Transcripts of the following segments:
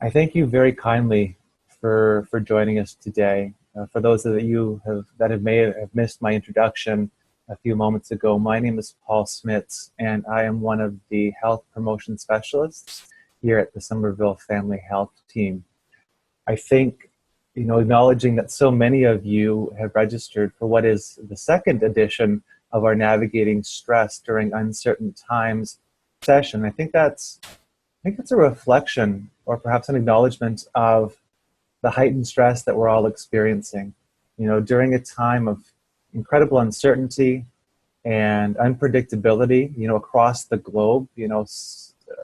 I thank you very kindly for joining us today. For those of you that may have missed my introduction a few moments ago, my name is Paul Smits, and I am one of the health promotion specialists here at the Summerville Family Health Team. I think, acknowledging that so many of you have registered for what is the second edition of our Navigating Stress During Uncertain Times session, I think that's a reflection or perhaps an acknowledgement of the heightened stress that we're all experiencing. During a time of incredible uncertainty and unpredictability, across the globe,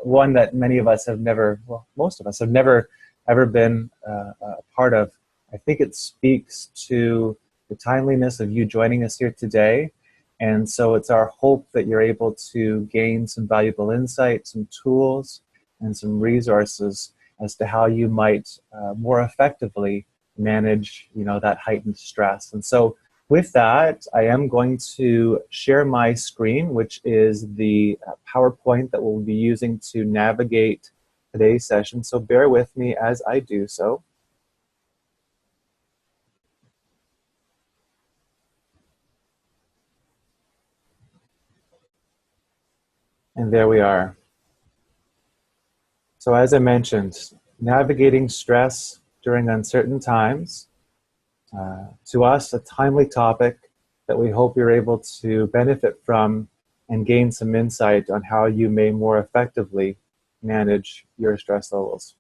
one that many of us have never, well, most of us have never ever been a part of. I think it speaks to the timeliness of you joining us here today. And so it's our hope that you're able to gain some valuable insights, some tools, and some resources as to how you might more effectively manage, that heightened stress. And so with that, I am going to share my screen, which is the PowerPoint that we'll be using to navigate today's session. So bear with me as I do so. And there we are. So as I mentioned, navigating stress during uncertain times. To us, a timely topic that we hope you're able to benefit from and gain some insight on how you may more effectively manage your stress levels.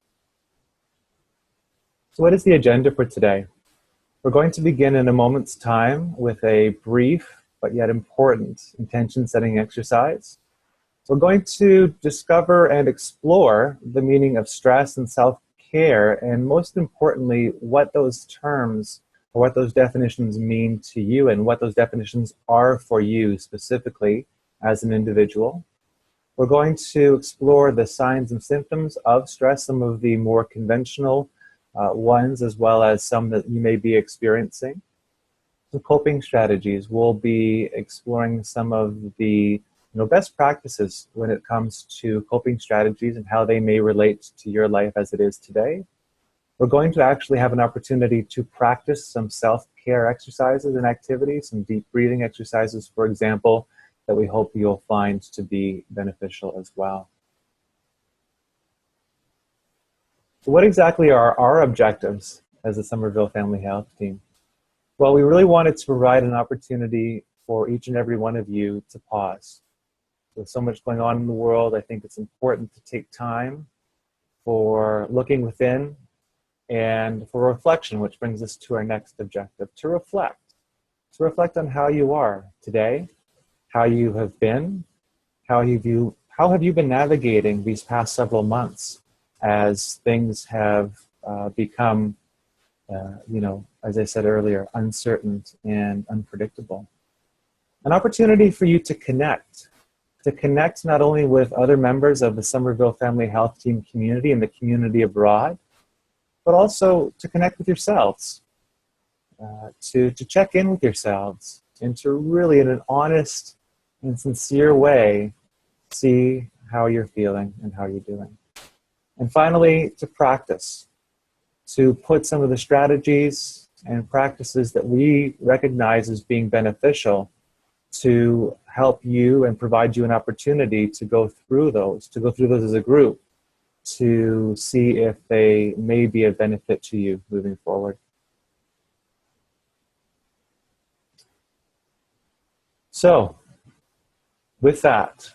So what is the agenda for today? We're going to begin in a moment's time with a brief but yet important intention setting exercise. We're going to discover and explore the meaning of stress and self-care, and most importantly, what those terms or what those definitions mean to you and what those definitions are for you specifically as an individual. We're going to explore the signs and symptoms of stress, some of the more conventional ones, as well as some that you may be experiencing. Some coping strategies. We'll be exploring some of the best practices when it comes to coping strategies and how they may relate to your life as it is today. We're going to actually have an opportunity to practice some self-care exercises and activities, some deep breathing exercises, for example, that we hope you'll find to be beneficial as well. So what exactly are our objectives as the Summerville Family Health Team? Well, we really wanted to provide an opportunity for each and every one of you to pause. With so much going on in the world, I think it's important to take time for looking within and for reflection, which brings us to our next objective, to reflect. To reflect on how you are today, how you have been, how have you been navigating these past several months as things have become, as I said earlier, uncertain and unpredictable. An opportunity for you to connect not only with other members of the Summerville Family Health Team community and the community abroad, but also to connect with yourselves, to check in with yourselves, and to really, in an honest and sincere way, see how you're feeling and how you're doing. And finally, to practice, to put some of the strategies and practices that we recognize as being beneficial to help you and provide you an opportunity to go through those as a group, to see if they may be a benefit to you moving forward. So, with that,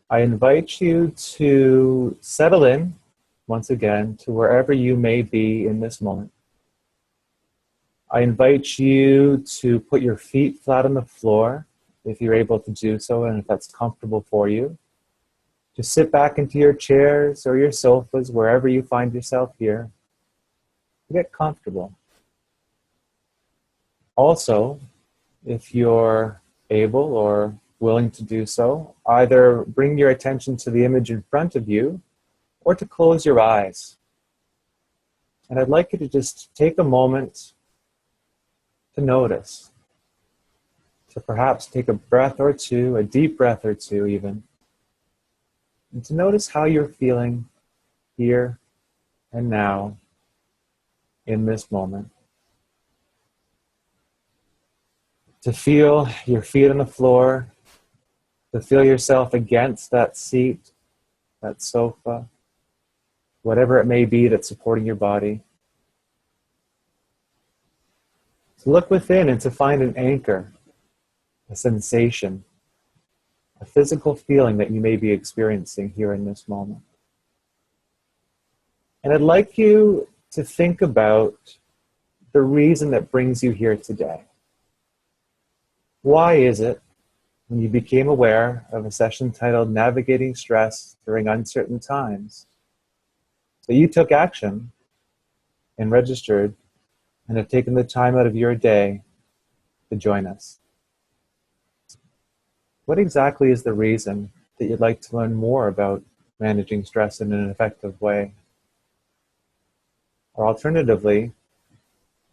I invite you to settle in, once again, to wherever you may be in this moment. I invite you to put your feet flat on the floor, if you're able to do so, and if that's comfortable for you. Just sit back into your chairs or your sofas, wherever you find yourself here. Get comfortable. Also, if you're able or willing to do so, either bring your attention to the image in front of you or to close your eyes. And I'd like you to just take a moment to notice, to perhaps take a breath or two, a deep breath or two even, and to notice how you're feeling here and now in this moment. To feel your feet on the floor, to feel yourself against that seat, that sofa, whatever it may be that's supporting your body. To look within and to find an anchor, a sensation, a physical feeling that you may be experiencing here in this moment. And I'd like you to think about the reason that brings you here today. Why is it, when you became aware of a session titled Navigating Stress During Uncertain Times, that you took action and registered and have taken the time out of your day to join us? What exactly is the reason that you'd like to learn more about managing stress in an effective way? Or alternatively,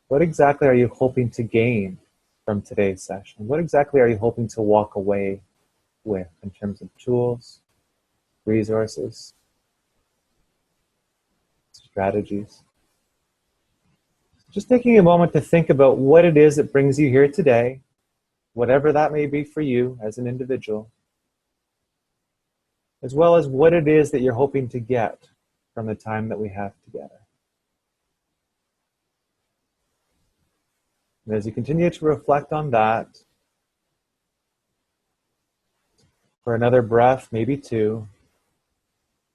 what exactly are you hoping to gain from today's session? What exactly are you hoping to walk away with in terms of tools, resources, strategies? Just taking a moment to think about what it is that brings you here today, whatever that may be for you as an individual, as well as what it is that you're hoping to get from the time that we have together. And as you continue to reflect on that, for another breath, maybe two,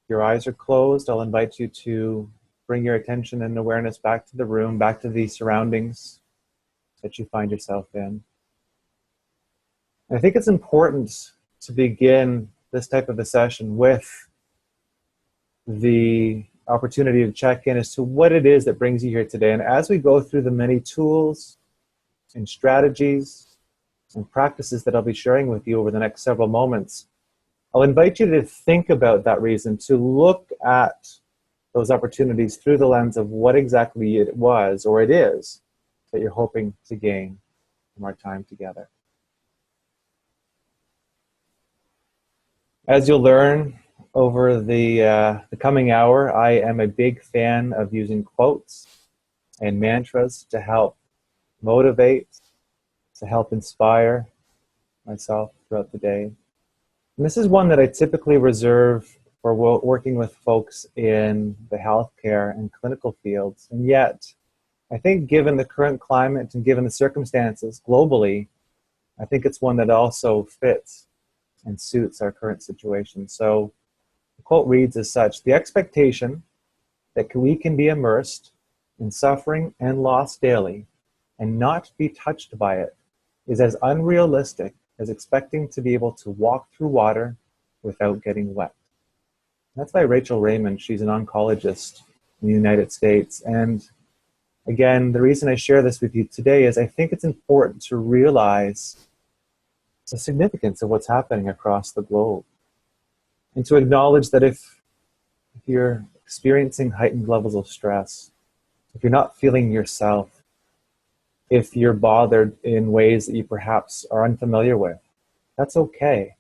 if your eyes are closed, I'll invite you to bring your attention and awareness back to the room, back to the surroundings that you find yourself in. And I think it's important to begin this type of a session with the opportunity to check in as to what it is that brings you here today. And as we go through the many tools and strategies and practices that I'll be sharing with you over the next several moments, I'll invite you to think about that reason, to look at those opportunities through the lens of what exactly it was or it is that you're hoping to gain from our time together. As you'll learn over the coming hour, I am a big fan of using quotes and mantras to help motivate, to help inspire myself throughout the day. And this is one that I typically reserve for working with folks in the healthcare and clinical fields. And yet, I think given the current climate and given the circumstances globally, I think it's one that also fits and suits our current situation. So the quote reads as such: "The expectation that we can be immersed in suffering and loss daily and not be touched by it is as unrealistic as expecting to be able to walk through water without getting wet." That's by Rachel Raymond. She's an oncologist in the United States. And again, the reason I share this with you today is I think it's important to realize the significance of what's happening across the globe. And to acknowledge that if you're experiencing heightened levels of stress, if you're not feeling yourself, if you're bothered in ways that you perhaps are unfamiliar with, that's okay.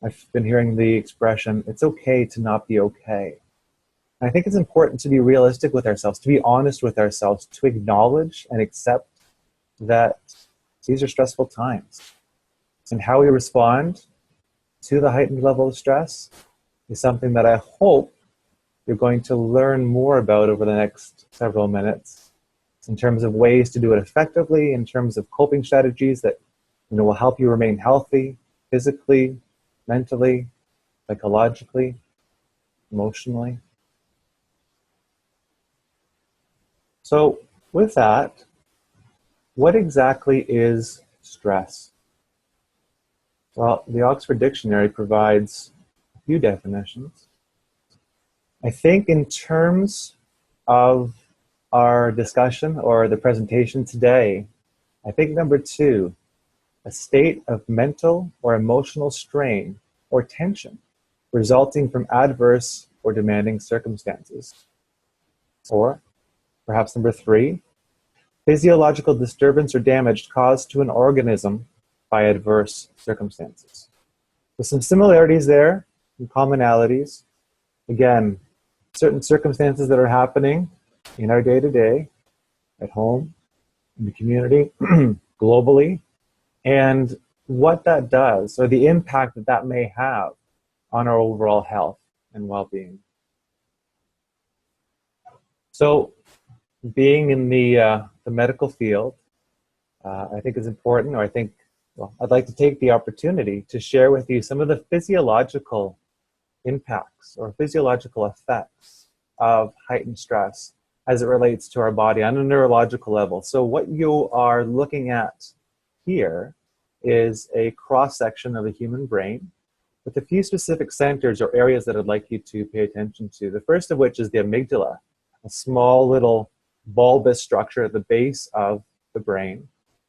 I've been hearing the expression, it's okay to not be okay. And I think it's important to be realistic with ourselves, to be honest with ourselves, to acknowledge and accept that these are stressful times. And how we respond to the heightened level of stress is something that I hope you're going to learn more about over the next several minutes, in terms of ways to do it effectively, in terms of coping strategies that will help you remain healthy, physically, mentally, psychologically, emotionally. So with that, what exactly is stress? Well, the Oxford Dictionary provides a few definitions. I think in terms of our discussion or the presentation today, I think number 2, a state of mental or emotional strain or tension resulting from adverse or demanding circumstances. Or perhaps number 3, physiological disturbance or damage caused to an organism by adverse circumstances. With some similarities there, and commonalities. Again, certain circumstances that are happening in our day-to-day, at home, in the community, globally, and what that does, or the impact that that may have on our overall health and well-being. So, being in the medical field, I think is important, or I'd like to take the opportunity to share with you some of the physiological impacts or physiological effects of heightened stress as it relates to our body on a neurological level. So what you are looking at here is a cross-section of a human brain with a few specific centers or areas that I'd like you to pay attention to. The first of which is the amygdala, a small little bulbous structure at the base of the brain,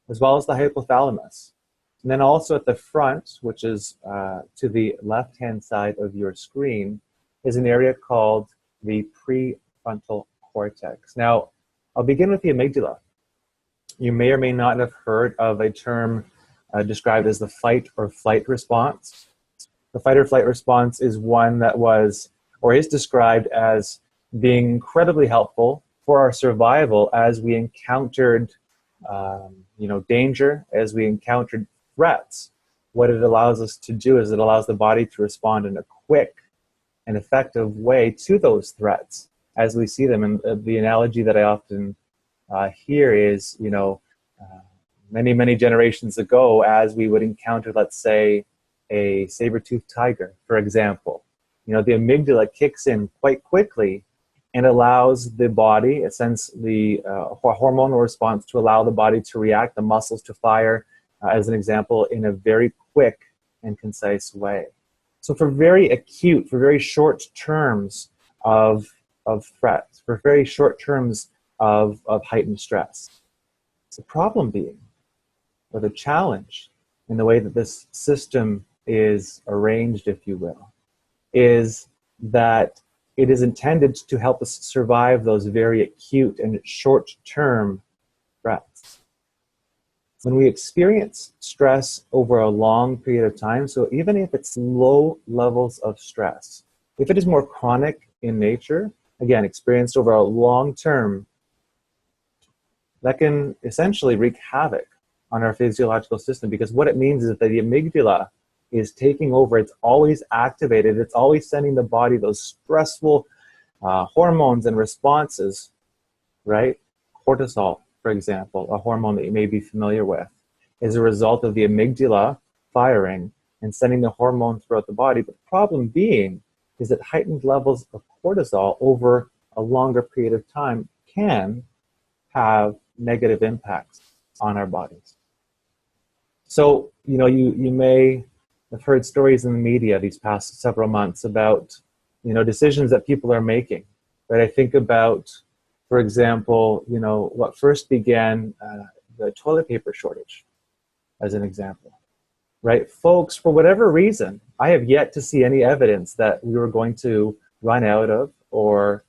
as well as the hypothalamus. And then also at the front, which is to the left-hand side of your screen, is an area called the prefrontal cortex. Now, I'll begin with the amygdala. You may or may not have heard of a term described as the fight or flight response. The fight or flight response is one that was, or is described as being incredibly helpful for our survival as we encountered danger, as we encountered threats. What it allows us to do is it allows the body to respond in a quick and effective way to those threats as we see them. And the analogy that I often hear is, many generations ago, as we would encounter, let's say, a saber-toothed tiger, for example, the amygdala kicks in quite quickly and allows the body, it sends the hormonal response to allow the body to react, the muscles to fire, as an example, in a very quick and concise way. So for very acute, for very short terms of threats, for very short terms of heightened stress. The problem being, or the challenge in the way that this system is arranged, if you will, is that it is intended to help us survive those very acute and short-term threats. When we experience stress over a long period of time, so even if it's low levels of stress, if it is more chronic in nature, again, experienced over a long term, that can essentially wreak havoc on our physiological system, because what it means is that the amygdala is taking over. It's always activated. It's always sending the body those stressful hormones and responses, right? Cortisol, for example, a hormone that you may be familiar with, is a result of the amygdala firing and sending the hormone throughout the body. But the problem being is that heightened levels of cortisol over a longer period of time can have negative impacts on our bodies. So, you may have heard stories in the media these past several months about, decisions that people are making, right? I think about, for example, what first began the toilet paper shortage, as an example, right? Folks, for whatever reason, I have yet to see any evidence that we were going to run out of or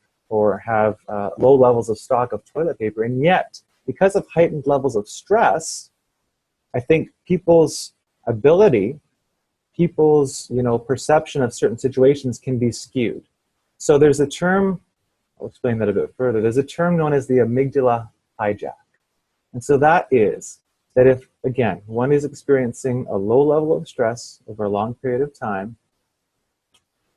have low levels of stock of toilet paper. And yet, because of heightened levels of stress, I think people's ability, people's perception of certain situations can be skewed. So there's a term, I'll explain that a bit further. There's a term known as the amygdala hijack. And so that is that if, again, one is experiencing a low level of stress over a long period of time,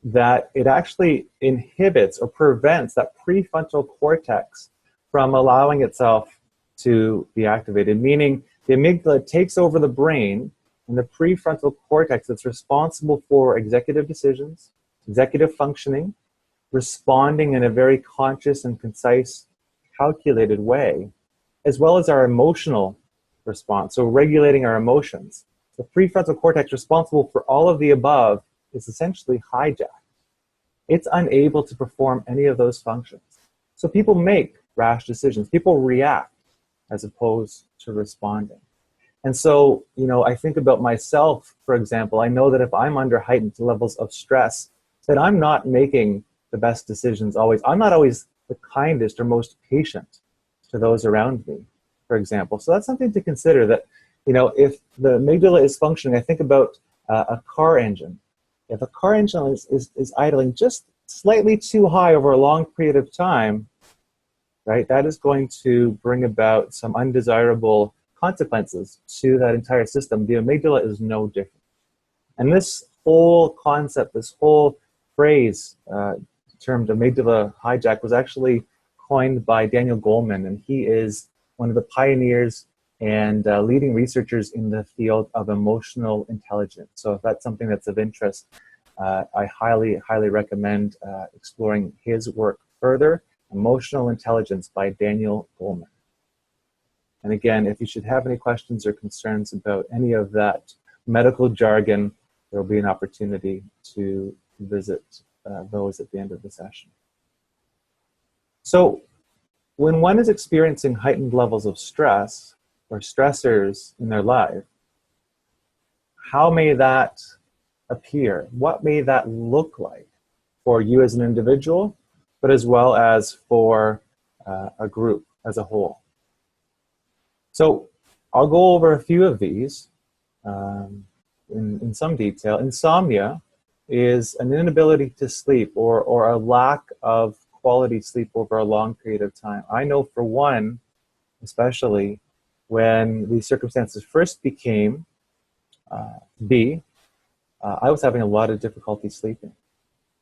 that it actually inhibits or prevents that prefrontal cortex from allowing itself to be activated, meaning the amygdala takes over the brain, and the prefrontal cortex that's responsible for executive decisions, executive functioning, responding in a very conscious and concise, calculated way, as well as our emotional response, so regulating our emotions. The prefrontal cortex responsible for all of the above is essentially hijacked. It's unable to perform any of those functions. So people make rash decisions. People react as opposed to responding. And so, I think about myself, for example. I know that if I'm under heightened levels of stress, that I'm not making the best decisions always. I'm not always the kindest or most patient to those around me, for example. So that's something to consider, that, if the amygdala is functioning, I think about a car engine. If a car engine is idling just slightly too high over a long period of time, right, that is going to bring about some undesirable consequences to that entire system. The amygdala is no different. And this whole concept, this whole phrase termed amygdala hijack was actually coined by Daniel Goleman, and he is one of the pioneers and leading researchers in the field of emotional intelligence. So if that's something that's of interest, I highly, highly recommend exploring his work further. Emotional Intelligence by Daniel Goleman. And again, if you should have any questions or concerns about any of that medical jargon, there will be an opportunity to visit those at the end of the session. So when one is experiencing heightened levels of stress or stressors in their life, how may that appear? What may that look like for you as an individual, but as well as for a group as a whole? So I'll go over a few of these in some detail. Insomnia is an inability to sleep or a lack of quality sleep over a long period of time. I know for one, especially when the circumstances first became I was having a lot of difficulty sleeping.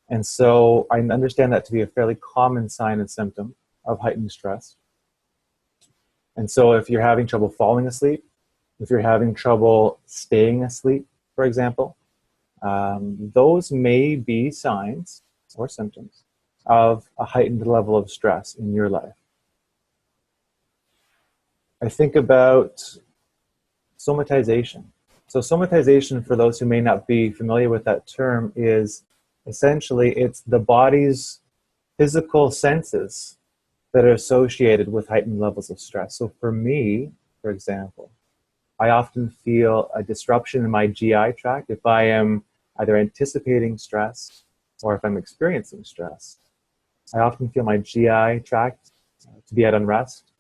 And so I understand that to be a fairly common sign and symptom of heightened stress. And so if you're having trouble falling asleep, if you're having trouble staying asleep, for example, those may be signs or symptoms of a heightened level of stress in your life. I think about somatization. So somatization, for those who may not be familiar with that term, is essentially it's the body's physical senses that are associated with heightened levels of stress. So for me, for example, I often feel a disruption in my GI tract if I am either anticipating stress or if I'm experiencing stress. I often feel my GI tract to be at unrest,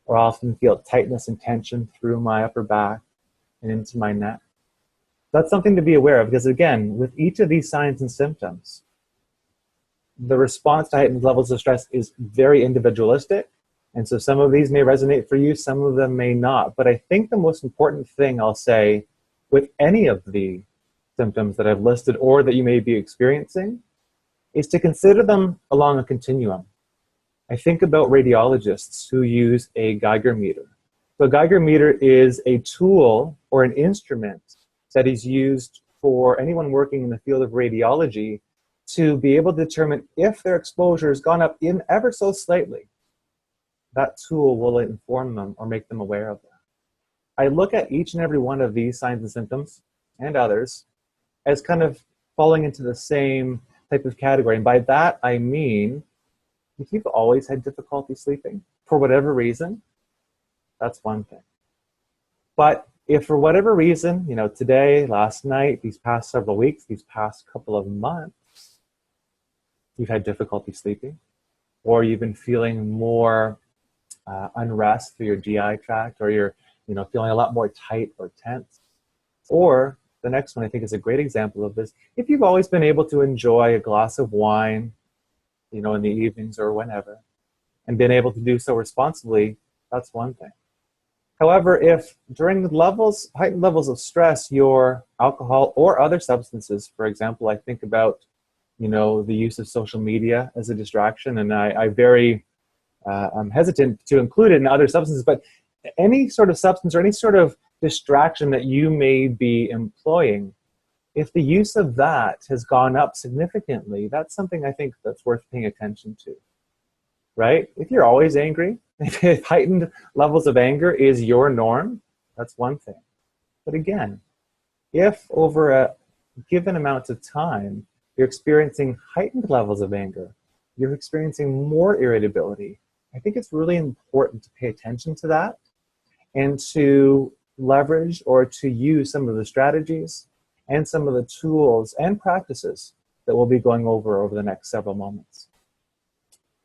or I often feel tightness and tension through my upper back and into my neck. That's something to be aware of, because again, with each of these signs and symptoms, the response to heightened levels of stress is very individualistic. And so some of these may resonate for you, some of them may not. But I think the most important thing I'll say with any of the symptoms that I've listed or that you may be experiencing is to consider them along a continuum. I think about radiologists who use a Geiger meter. So a Geiger meter is a tool or an instrument that is used for anyone working in the field of radiology to be able to determine if their exposure has gone up in ever so slightly. That tool will inform them or make them aware of that. I look at each and every one of these signs and symptoms and others as kind of falling into the same type of category. And by that, I mean, if you've always had difficulty sleeping for whatever reason, that's one thing. But if for whatever reason, you know, today, last night, these past several weeks, these past couple of months, you've had difficulty sleeping, or you've been feeling more unrest through your GI tract, or you're, you know, feeling a lot more tight or tense. Or the next one I think is a great example of this. If you've always been able to enjoy a glass of wine, you know, in the evenings or whenever, and been able to do so responsibly, that's one thing. However, if during the heightened levels of stress, your alcohol or other substances, for example, I think about, you know, the use of social media as a distraction, and I'm hesitant to include it in other substances, but any sort of substance or any sort of distraction that you may be employing, if the use of that has gone up significantly, that's something I think that's worth paying attention to, right? If you're always angry, if heightened levels of anger is your norm, that's one thing. But again, if over a given amount of time, you're experiencing heightened levels of anger, you're experiencing more irritability, I think it's really important to pay attention to that and to leverage or to use some of the strategies and some of the tools and practices that we'll be going over the next several moments.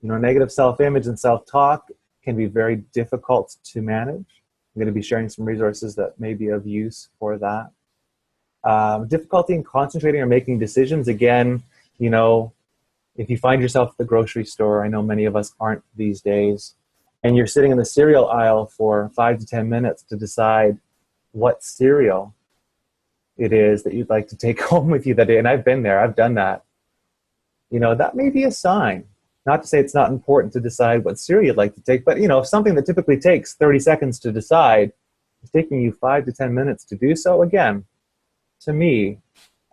You know, negative self-image and self-talk can be very difficult to manage. I'm going to be sharing some resources that may be of use for that. Difficulty in concentrating or making decisions, again, you know, If you find yourself at the grocery store, I know many of us aren't these days, and you're sitting in the cereal aisle for 5 to 10 minutes to decide what cereal it is that you'd like to take home with you that day, and I've been there, I've done that, that may be a sign. Not to say it's not important to decide what cereal you'd like to take, but if something that typically takes 30 seconds to decide is taking you 5 to 10 minutes to do so, again, to me,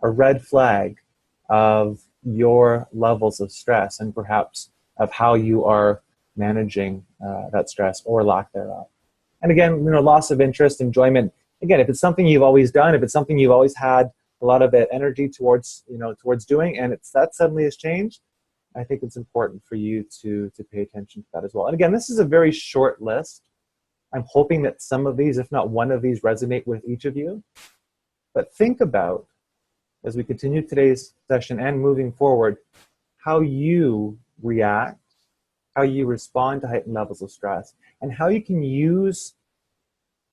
a red flag of your levels of stress and perhaps of how you are managing that stress or lack thereof. And again, loss of interest, enjoyment. Again, if it's something you've always done, if it's something you've always had a lot of energy towards doing, and that suddenly has changed, I think it's important for you to pay attention to that as well. And again, this is a very short list. I'm hoping that some of these, if not one of these, resonate with each of you. But think about, as we continue today's session and moving forward, how you react, how you respond to heightened levels of stress, and how you can use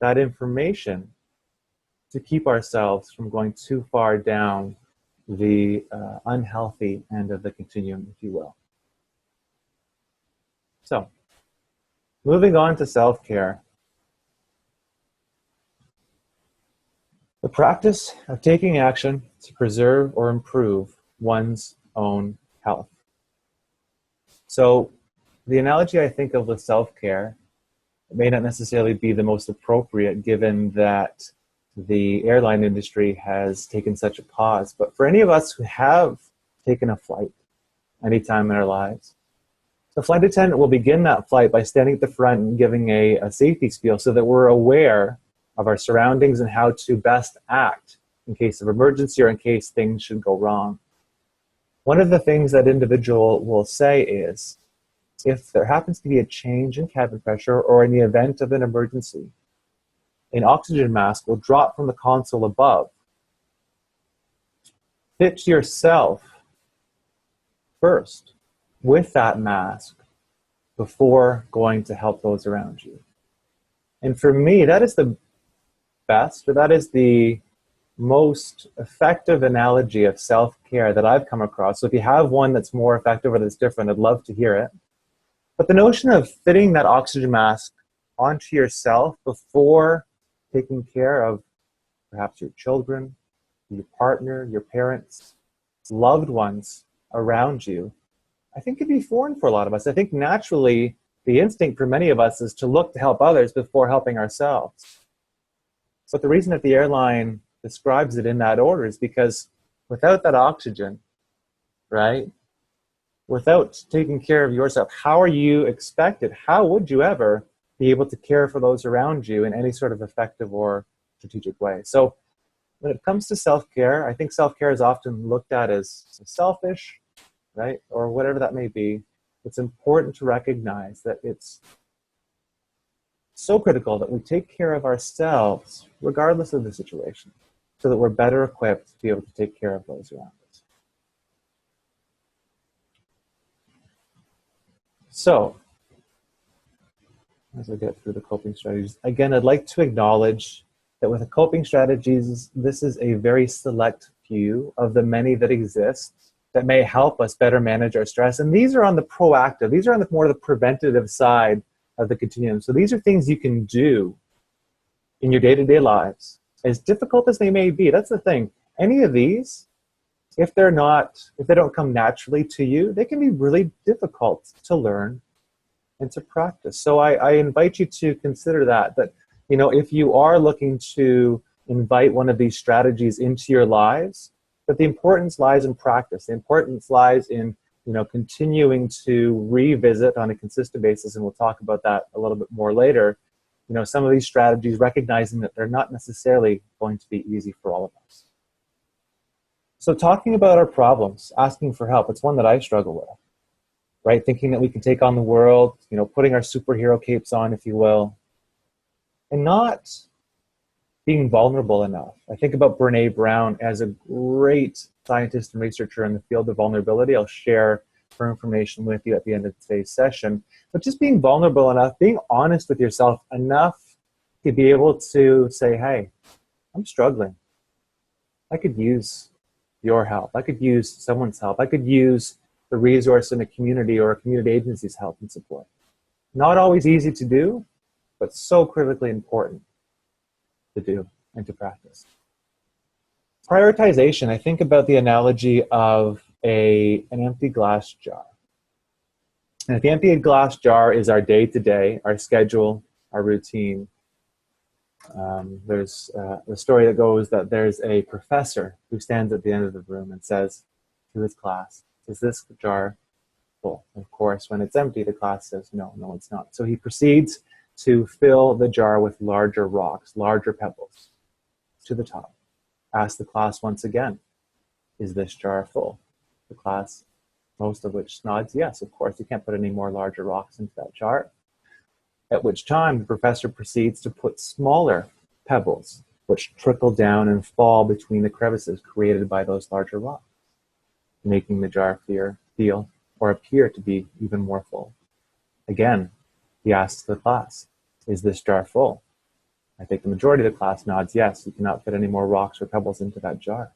that information to keep ourselves from going too far down the unhealthy end of the continuum, if you will. So, moving on to self-care. The practice of taking action to preserve or improve one's own health. So, the analogy I think of with self-care may not necessarily be the most appropriate given that the airline industry has taken such a pause. But for any of us who have taken a flight any time in our lives, the flight attendant will begin that flight by standing at the front and giving a safety spiel so that we're aware of our surroundings and how to best act in case of emergency or in case things should go wrong. One of the things that individual will say is, if there happens to be a change in cabin pressure or in the event of an emergency, an oxygen mask will drop from the console above. Fit yourself first with that mask before going to help those around you. And for me, that is the best, or that is the most effective analogy of self-care that I've come across. So if you have one that's more effective or that's different, I'd love to hear it. But the notion of fitting that oxygen mask onto yourself before taking care of perhaps your children, your partner, your parents, loved ones around you, I think could be foreign for a lot of us. I think naturally the instinct for many of us is to look to help others before helping ourselves. But the reason that the airline describes it in that order is because without that oxygen, right, without taking care of yourself, how are you expected, how would you ever be able to care for those around you in any sort of effective or strategic way? So when it comes to self-care, I think self-care is often looked at as selfish, right? Or whatever that may be. It's important to recognize that it's so critical that we take care of ourselves regardless of the situation so that we're better equipped to be able to take care of those around us. So, as I get through the coping strategies, again, I'd like to acknowledge that with the coping strategies, this is a very select few of the many that exist that may help us better manage our stress. And these are on the proactive, these are on the more the preventative side of the continuum. So these are things you can do in your day-to-day lives, as difficult as they may be. That's the thing. Any of these, if they don't come naturally to you, they can be really difficult to learn and to practice. So I invite you to consider that if you are looking to invite one of these strategies into your lives, that the importance lies in practice. The importance lies in continuing to revisit on a consistent basis, and we'll talk about that a little bit more later. Some of these strategies, recognizing that they're not necessarily going to be easy for all of us. So talking about our problems, asking for help, it's one that I struggle with, right? Thinking that we can take on the world, putting our superhero capes on, if you will, and not being vulnerable enough. I think about Brené Brown as a great scientist and researcher in the field of vulnerability. I'll share her information with you at the end of today's session. But just being vulnerable enough, being honest with yourself enough to be able to say, hey, I'm struggling. I could use your help. I could use someone's help. I could use the resource in a community or a community agency's help and support. Not always easy to do, but so critically important to do and to practice. Prioritization, I think about the analogy of an empty glass jar. And if the empty glass jar is our day-to-day, our schedule, our routine, there's a story that goes that there's a professor who stands at the end of the room and says to his class, "Is this jar full?" And of course, when it's empty, the class says, "No, it's not." So he proceeds to fill the jar with larger rocks, larger pebbles to the top. Ask the class once again, "Is this jar full?" The class, most of which nods yes, of course. You can't put any more larger rocks into that jar. At which time the professor proceeds to put smaller pebbles, which trickle down and fall between the crevices created by those larger rocks, making the jar feel or appear to be even more full. Again, he asks the class, "Is this jar full?" I think the majority of the class nods yes. You cannot fit any more rocks or pebbles into that jar.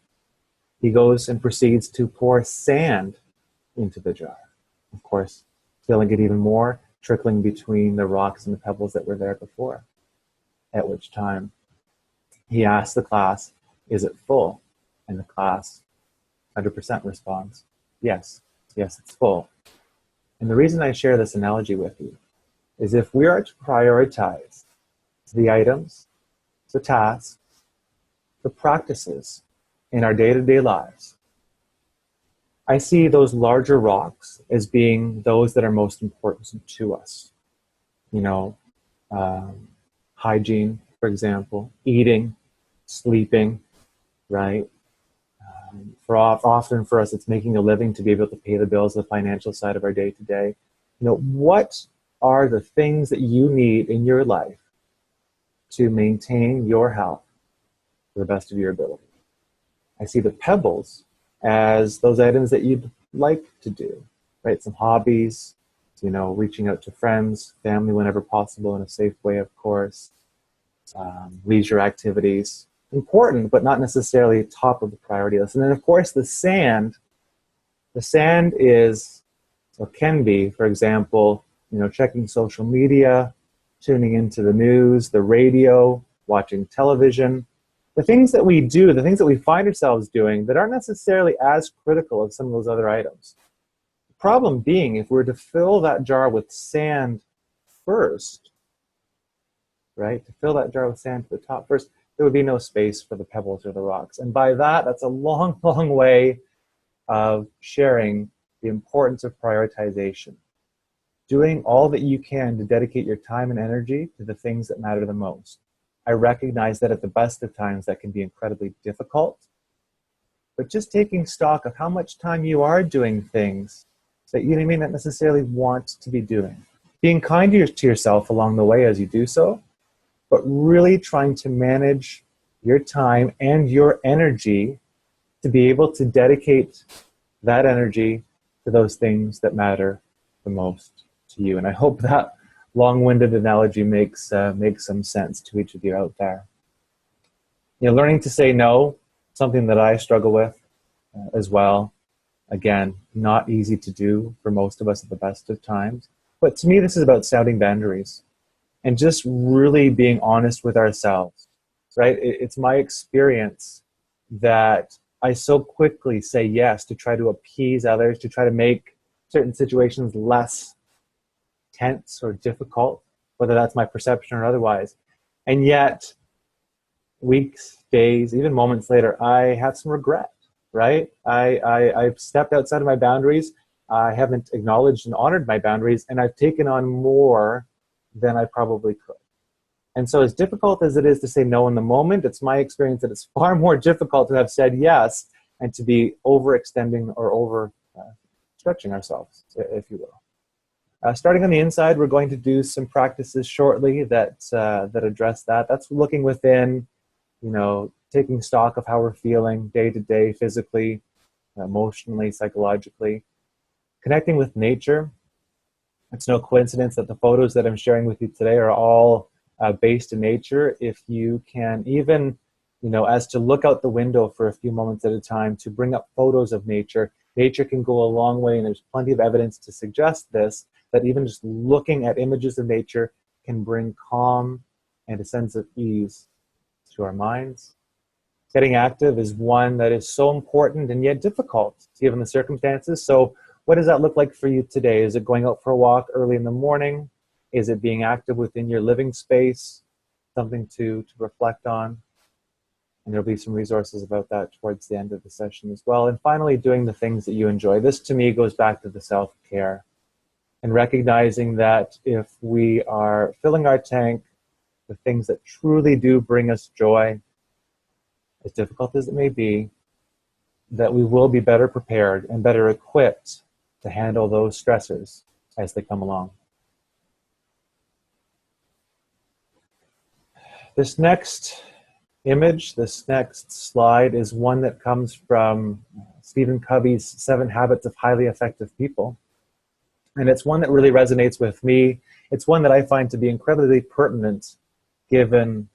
He goes and proceeds to pour sand into the jar. Of course, filling it even more, trickling between the rocks and the pebbles that were there before. At which time he asks the class, "Is it full?" And the class 100% responds, yes, it's full. And the reason I share this analogy with you is if we are to prioritize the items, the tasks, the practices in our day-to-day lives, I see those larger rocks as being those that are most important to us. Hygiene, for example, eating, sleeping, right? Often for us, it's making a living to be able to pay the bills, the financial side of our day-to-day. What are the things that you need in your life to maintain your health to the best of your ability? I see the pebbles as those items that you'd like to do, right? Some hobbies, reaching out to friends, family whenever possible in a safe way, of course. Leisure activities, important, but not necessarily top of the priority list. And then, of course, the sand is, or can be, for example, checking social media, tuning into the news, the radio, watching television. The things that we do, the things that we find ourselves doing that aren't necessarily as critical as some of those other items. The problem being, if we're to fill that jar with sand first, right, to fill that jar with sand to the top first, there would be no space for the pebbles or the rocks. And by that, that's a long, long way of sharing the importance of prioritization. Doing all that you can to dedicate your time and energy to the things that matter the most. I recognize that at the best of times that can be incredibly difficult, but just taking stock of how much time you are doing things that you may not necessarily want to be doing. Being kind to yourself along the way as you do so, but really trying to manage your time and your energy to be able to dedicate that energy to those things that matter the most to you. And I hope that long-winded analogy makes some sense to each of you out there. Learning to say no, something that I struggle with as well. Again, not easy to do for most of us at the best of times. But to me, this is about setting boundaries and just really being honest with ourselves, right? It's my experience that I so quickly say yes to try to appease others, to try to make certain situations less tense or difficult, whether that's my perception or otherwise. And yet, weeks, days, even moments later, I have some regret, right? I've stepped outside of my boundaries. I haven't acknowledged and honored my boundaries, and I've taken on more than I probably could. And so as difficult as it is to say no in the moment, it's my experience that it's far more difficult to have said yes and to be overextending or over stretching ourselves, if you will. Starting on the inside, we're going to do some practices shortly that address that. That's looking within, taking stock of how we're feeling day to day, physically, emotionally, psychologically. Connecting with nature. It's no coincidence that the photos that I'm sharing with you today are all based in nature. If you can even, as to look out the window for a few moments at a time, to bring up photos of nature, Nature can go a long way, and there's plenty of evidence to suggest this, that even just looking at images of nature can bring calm and a sense of ease to our minds. Getting active is one that is so important and yet difficult given the circumstances. So what does that look like for you today? Is it going out for a walk early in the morning? Is it being active within your living space? Something to reflect on. And there'll be some resources about that towards the end of the session as well. And finally, doing the things that you enjoy. This to me goes back to the self-care and recognizing that if we are filling our tank with things that truly do bring us joy, as difficult as it may be, that we will be better prepared and better equipped to handle those stressors as they come along. This next image, this next slide, is one that comes from Stephen Covey's 7 Habits of Highly Effective People. And it's one that really resonates with me. It's one that I find to be incredibly pertinent given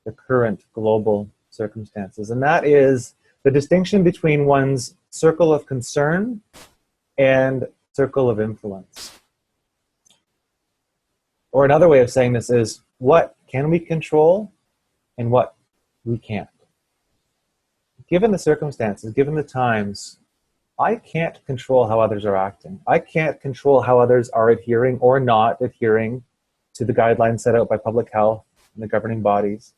the current global circumstances. And that is the distinction between one's circle of concern and circle of influence. Or another way of saying this is, what can we control and what we can't? Given the circumstances, given the times, I can't control how others are acting. I can't control how others are adhering or not adhering to the guidelines set out by public health and the governing bodies.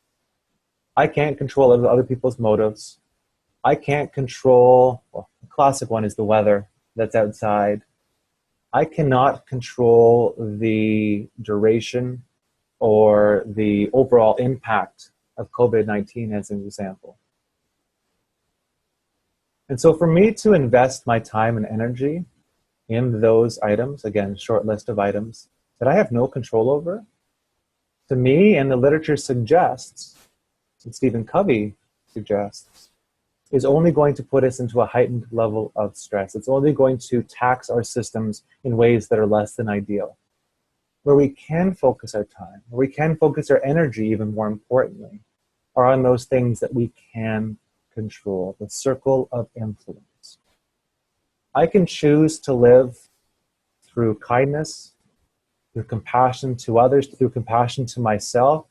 I can't control other people's motives. I can't control, well, the classic one is the weather that's outside. I cannot control the duration or the overall impact of COVID-19 as an example. And so for me to invest my time and energy in those items, again, short list of items, that I have no control over, to me, and the literature suggests, and Stephen Covey suggests, is only going to put us into a heightened level of stress. It's only going to tax our systems in ways that are less than ideal. Where we can focus our time, where we can focus our energy, even more importantly, are on those things that we can control, the circle of influence. I can choose to live through kindness, through compassion to others, through compassion to myself.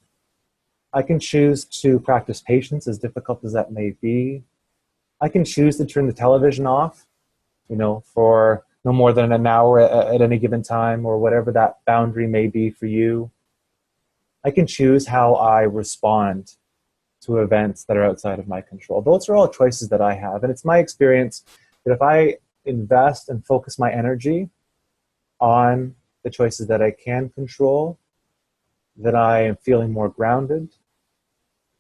I can choose to practice patience, as difficult as that may be. I can choose to turn the television off, for no more than an hour at any given time, or whatever that boundary may be for you. I can choose how I respond to events that are outside of my control. Those are all choices that I have. And it's my experience that if I invest and focus my energy on the choices that I can control, that I am feeling more grounded,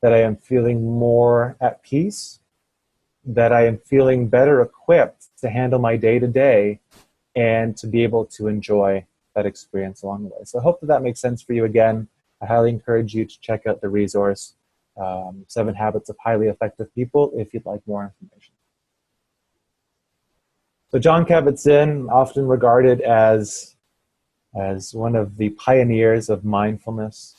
that I am feeling more at peace, that I am feeling better equipped to handle my day-to-day and to be able to enjoy that experience along the way. So I hope that makes sense for you. Again, I highly encourage you to check out the resource, 7 Habits of Highly Effective People, if you'd like more information. So Jon Kabat-Zinn, often regarded as one of the pioneers of mindfulness,